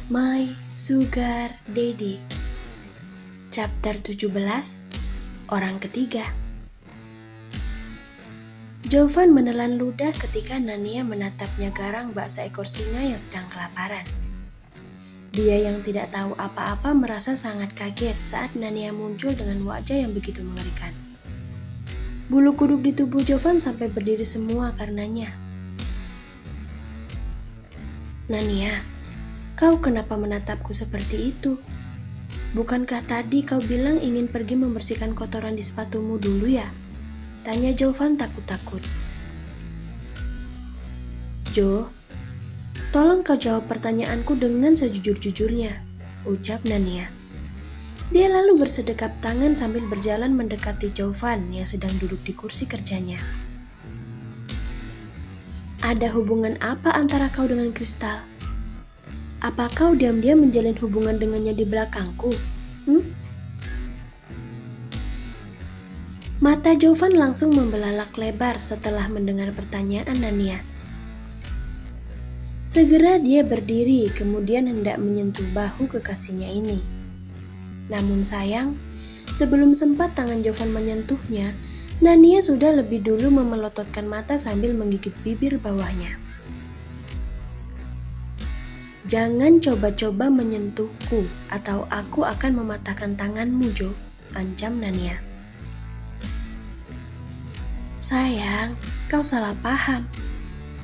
My Sugar Daddy. Chapter 17. Orang ketiga. Jovan menelan ludah ketika Nania menatapnya garang bak seekor singa yang sedang kelaparan. Dia yang tidak tahu apa-apa merasa sangat kaget saat Nania muncul dengan wajah yang begitu mengerikan. Bulu kuduk di tubuh Jovan sampai berdiri semua karenanya. Nania, kau kenapa menatapku seperti itu? Bukankah tadi kau bilang ingin pergi membersihkan kotoran di sepatumu dulu ya? Tanya Jovan takut-takut. Jo, tolong kau jawab pertanyaanku dengan sejujur-jujurnya, ucap Nania. Dia lalu bersedekap tangan sambil berjalan mendekati Jovan yang sedang duduk di kursi kerjanya. Ada hubungan apa antara kau dengan Kristal? Apa kau diam-diam menjalin hubungan dengannya di belakangku? Mata Jovan langsung membelalak lebar setelah mendengar pertanyaan Nania. Segera dia berdiri kemudian hendak menyentuh bahu kekasihnya ini. Namun sayang, sebelum sempat tangan Jovan menyentuhnya, Nania sudah lebih dulu memelototkan mata sambil menggigit bibir bawahnya. Jangan coba-coba menyentuhku atau aku akan mematahkan tanganmu, Jo, ancam Nania. Sayang, kau salah paham.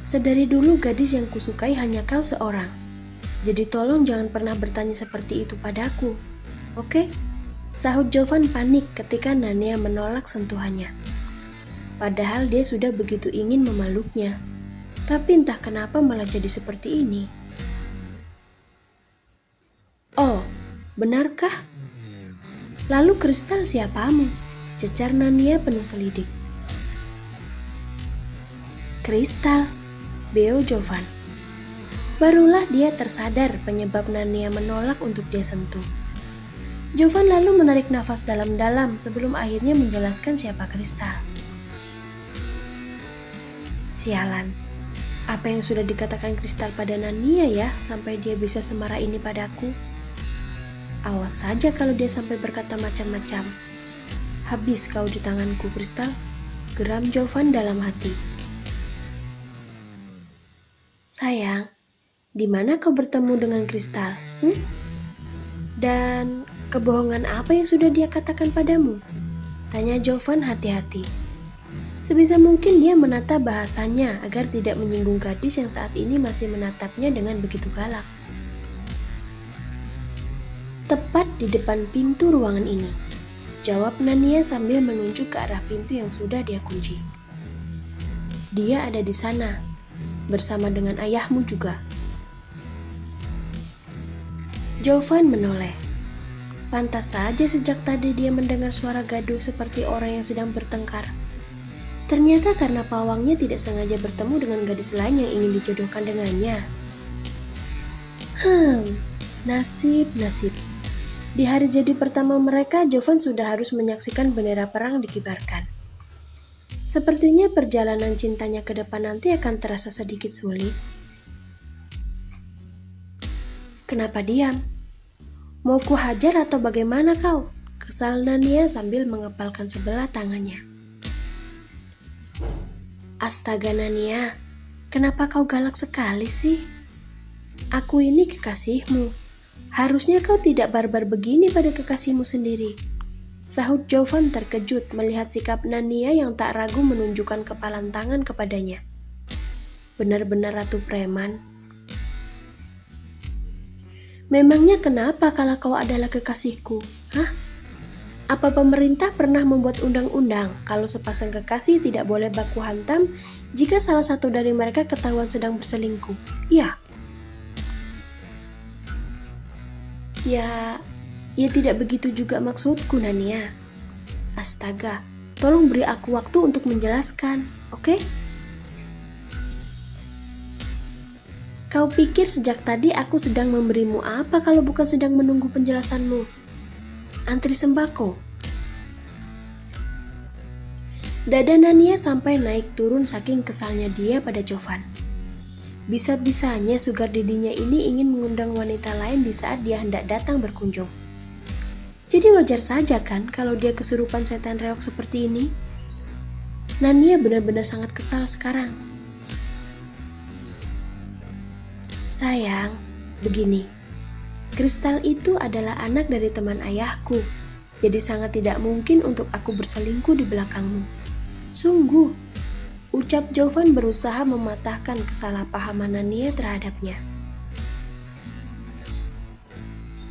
Sedari dulu gadis yang kusukai hanya kau seorang. Jadi tolong jangan pernah bertanya seperti itu padaku. Oke? Sahut Jovan panik ketika Nania menolak sentuhannya. Padahal dia sudah begitu ingin memeluknya. Tapi entah kenapa malah jadi seperti ini. Oh, benarkah? Lalu Kristal siapamu? Cecar Nania penuh selidik. Kristal, beo Jovan. Barulah dia tersadar penyebab Nania menolak untuk dia sentuh. Jovan lalu menarik nafas dalam-dalam sebelum akhirnya menjelaskan siapa Kristal. Sialan, apa yang sudah dikatakan Kristal pada Nania ya sampai dia bisa semarah ini padaku? Awas saja kalau dia sampai berkata macam-macam. Habis kau di tanganku, Kristal, geram Jovan dalam hati. Sayang, di mana kau bertemu dengan Kristal? Dan kebohongan apa yang sudah dia katakan padamu? Tanya Jovan hati-hati. Sebisa mungkin dia menata bahasanya agar tidak menyinggung gadis yang saat ini masih menatapnya dengan begitu galak. Tepat di depan pintu ruangan ini, jawab Nania sambil menunjuk ke arah pintu yang sudah dia kunci. Dia ada di sana, bersama dengan ayahmu juga. Jovan menoleh. Pantas saja sejak tadi dia mendengar suara gaduh seperti orang yang sedang bertengkar. Ternyata karena pawangnya tidak sengaja bertemu dengan gadis lain yang ingin dijodohkan dengannya. Nasib. Di hari jadi pertama mereka, Jovan sudah harus menyaksikan bendera perang dikibarkan. Sepertinya perjalanan cintanya ke depan nanti akan terasa sedikit sulit. Kenapa diam? Mau ku hajar atau bagaimana kau? Kesal Nania sambil mengepalkan sebelah tangannya. Astaga Nania, kenapa kau galak sekali sih? Aku ini kekasihmu. Harusnya kau tidak barbar begini pada kekasihmu sendiri. Sahut Jovan terkejut melihat sikap Nania yang tak ragu menunjukkan kepalan tangan kepadanya. Benar-benar ratu preman. Memangnya kenapa kalau kau adalah kekasihku? Apa pemerintah pernah membuat undang-undang kalau sepasang kekasih tidak boleh baku hantam jika salah satu dari mereka ketahuan sedang berselingkuh? Ya tidak begitu juga maksudku Nania. Astaga, tolong beri aku waktu untuk menjelaskan, oke? Kau pikir sejak tadi aku sedang memberimu apa kalau bukan sedang menunggu penjelasanmu? Antri sembako. Dada Nania sampai naik turun saking kesalnya dia pada Jovan. Bisa-bisanya sugar daddy-nya ini ingin mengundang wanita lain di saat dia hendak datang berkunjung. Jadi wajar saja kan kalau dia kesurupan setan reok seperti ini? Nania benar-benar sangat kesal sekarang. Sayang, begini. Kristal itu adalah anak dari teman ayahku. Jadi sangat tidak mungkin untuk aku berselingkuh di belakangmu. Sungguh, ucap Jovan berusaha mematahkan kesalahpahaman Nania terhadapnya.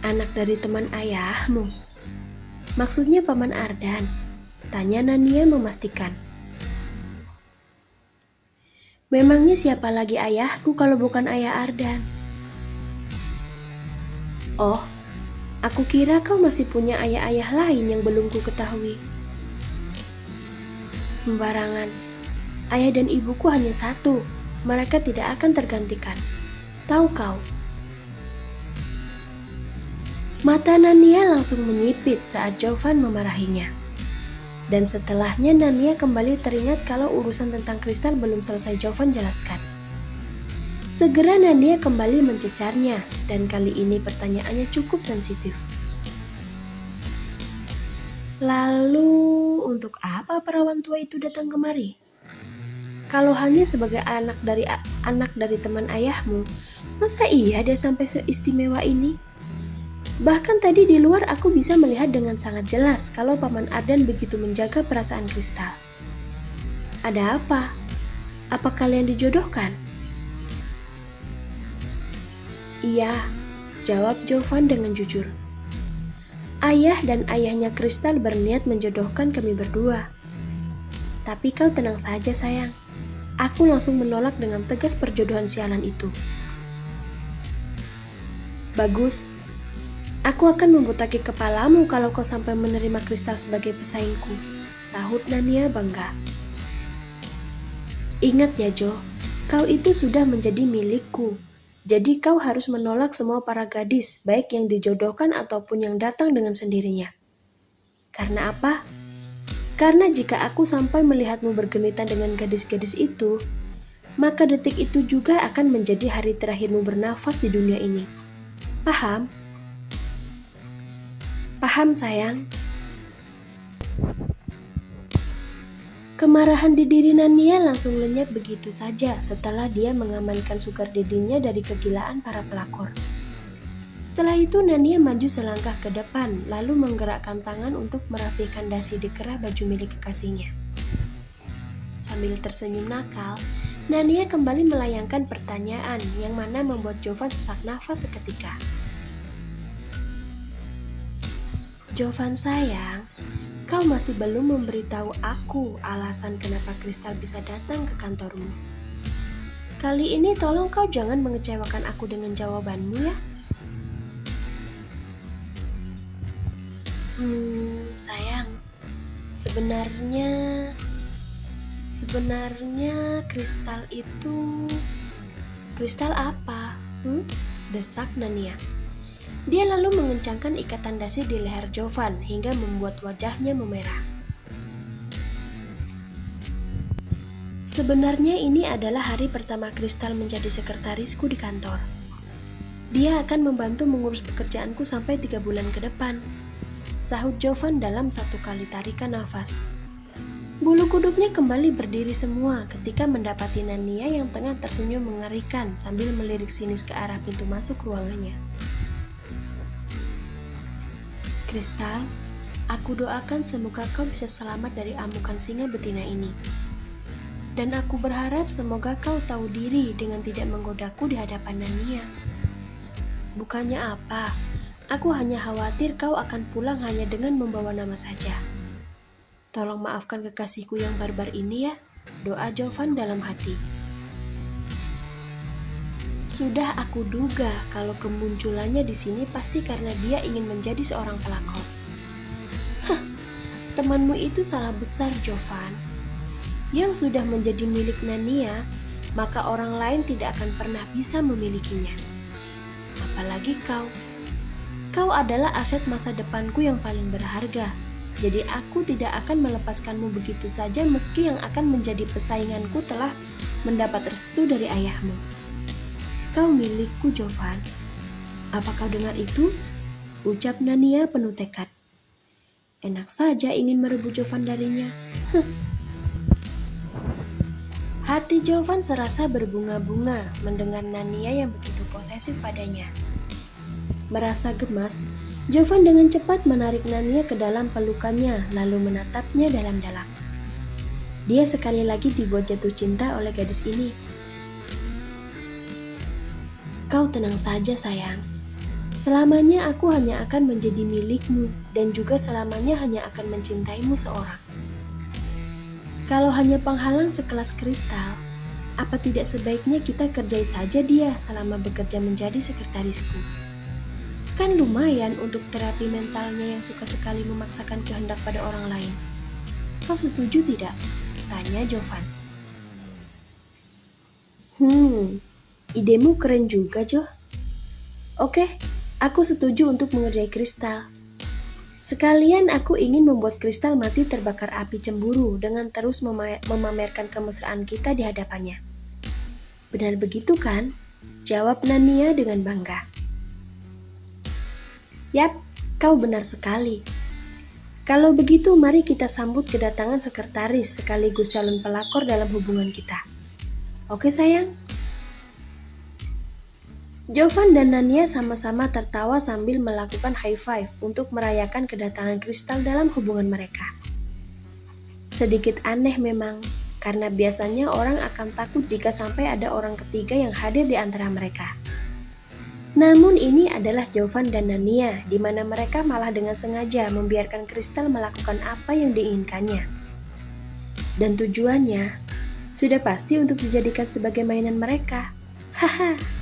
Anak dari teman ayahmu? Maksudnya Paman Ardan? Tanya Nania memastikan. Memangnya siapa lagi ayahku kalau bukan ayah Ardan? Oh, aku kira kau masih punya ayah-ayah lain yang belum ku ketahui. Sembarangan. Ayah dan ibuku hanya satu. Mereka tidak akan tergantikan. Tahu kau? Mata Nania langsung menyipit saat Jovan memarahinya. Dan setelahnya Nania kembali teringat kalau urusan tentang kristal belum selesai Jovan jelaskan. Segera Nania kembali mencecarnya dan kali ini pertanyaannya cukup sensitif. Lalu, untuk apa perawan tua itu datang kemari? Kalau hanya sebagai anak dari teman ayahmu, masa iya dia sampai seistimewa ini? Bahkan tadi di luar aku bisa melihat dengan sangat jelas kalau Paman Ardan begitu menjaga perasaan kristal. Ada apa? Apa kalian dijodohkan? Iya, jawab Jovan dengan jujur. Ayah dan ayahnya Kristal berniat menjodohkan kami berdua. Tapi kau tenang saja sayang. Aku langsung menolak dengan tegas perjodohan sialan itu. Bagus. Aku akan membutaki kepalamu kalau kau sampai menerima Kristal sebagai pesaingku, sahut Nania bangga. Ingat ya Jo, kau itu sudah menjadi milikku. Jadi kau harus menolak semua para gadis, baik yang dijodohkan ataupun yang datang dengan sendirinya. Karena apa? Karena jika aku sampai melihatmu bergenitan dengan gadis-gadis itu, maka detik itu juga akan menjadi hari terakhirmu bernafas di dunia ini. Paham? Paham sayang? Kemarahan di diri Nania langsung lenyap begitu saja setelah dia mengamankan sugar daddy-nya dari kegilaan para pelakor. Setelah itu Nania maju selangkah ke depan lalu menggerakkan tangan untuk merapikan dasi di kerah baju milik kekasihnya. Sambil tersenyum nakal, Nania kembali melayangkan pertanyaan yang mana membuat Jovan sesak nafas seketika. Jovan sayang, kau masih belum memberitahu aku alasan kenapa Kristal bisa datang ke kantormu. Kali ini tolong kau jangan mengecewakan aku dengan jawabanmu ya. Sayang, sebenarnya Kristal itu... Kristal apa? Desak Nania. Dia lalu mengencangkan ikatan dasi di leher Jovan hingga membuat wajahnya memerah. Sebenarnya ini adalah hari pertama Kristal menjadi sekretarisku di kantor. Dia akan membantu mengurus pekerjaanku sampai 3 bulan ke depan, sahut Jovan dalam satu kali tarikan nafas. Bulu kuduknya kembali berdiri semua ketika mendapati Nania yang tengah tersenyum mengerikan sambil melirik sinis ke arah pintu masuk ruangannya. Kristal, aku doakan semoga kau bisa selamat dari amukan singa betina ini. Dan aku berharap semoga kau tahu diri dengan tidak menggodaku di hadapan Nania. Bukannya apa, aku hanya khawatir kau akan pulang hanya dengan membawa nama saja. Tolong maafkan kekasihku yang barbar ini ya, doa Jovan dalam hati. Sudah aku duga kalau kemunculannya di sini pasti karena dia ingin menjadi seorang pelakor. Temanmu itu salah besar, Jovan. Yang sudah menjadi milik Nania, maka orang lain tidak akan pernah bisa memilikinya. Apalagi kau. Kau adalah aset masa depanku yang paling berharga. Jadi aku tidak akan melepaskanmu begitu saja meski yang akan menjadi pesainganku telah mendapat restu dari ayahmu. Kau milikku, Jovan. Apa kau dengar itu? Ucap Nania penuh tekad. Enak saja ingin merebut Jovan darinya. Hati Jovan serasa berbunga-bunga mendengar Nania yang begitu posesif padanya. Merasa gemas, Jovan dengan cepat menarik Nania ke dalam pelukannya lalu menatapnya dalam-dalam. Dia sekali lagi dibuat jatuh cinta oleh gadis ini. Kau tenang saja sayang. Selamanya aku hanya akan menjadi milikmu dan juga selamanya hanya akan mencintaimu seorang. Kalau hanya penghalang sekelas kristal, apa tidak sebaiknya kita kerjai saja dia selama bekerja menjadi sekretarisku? Kan lumayan untuk terapi mentalnya yang suka sekali memaksakan kehendak pada orang lain. Kau setuju tidak? Tanya Jovan. Idemu keren juga, Jo. Oke, aku setuju untuk mengerjai kristal. Sekalian aku ingin membuat kristal mati terbakar api cemburu dengan terus memamerkan kemesraan kita di hadapannya. Benar begitu kan? Jawab Nania dengan bangga. Yap, kau benar sekali. Kalau begitu mari kita sambut kedatangan sekretaris sekaligus calon pelakor dalam hubungan kita. Oke sayang? Jovan dan Nania sama-sama tertawa sambil melakukan high five untuk merayakan kedatangan kristal dalam hubungan mereka. Sedikit aneh memang, karena biasanya orang akan takut jika sampai ada orang ketiga yang hadir di antara mereka. Namun ini adalah Jovan dan Nania, di mana mereka malah dengan sengaja membiarkan kristal melakukan apa yang diinginkannya. Dan tujuannya sudah pasti untuk dijadikan sebagai mainan mereka. Haha.